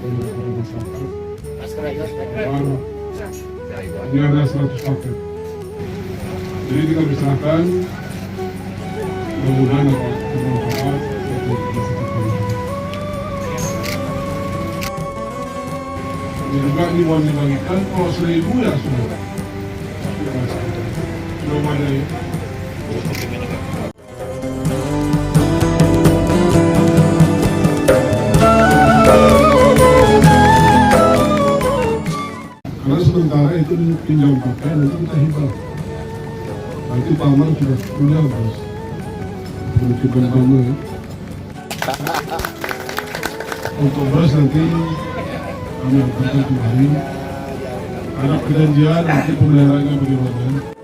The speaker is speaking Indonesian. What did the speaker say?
supaya para masyarakat. Ini ada 100 paket. Jadi kita misalkan mudah-mudahan dapat bermanfaat untuk masyarakat. Ini juga iwan dibagikan kalau 1000 ya sudah. Sudah banyak ya. Karena sementara itu pinjam pakai, nanti kita hibah. Nanti paman sudah punya bos. Menunjukkan paman ya. Untuk beras nanti kami akan kembali. Ada perjanjian nanti pemeliharaannya bagaimana.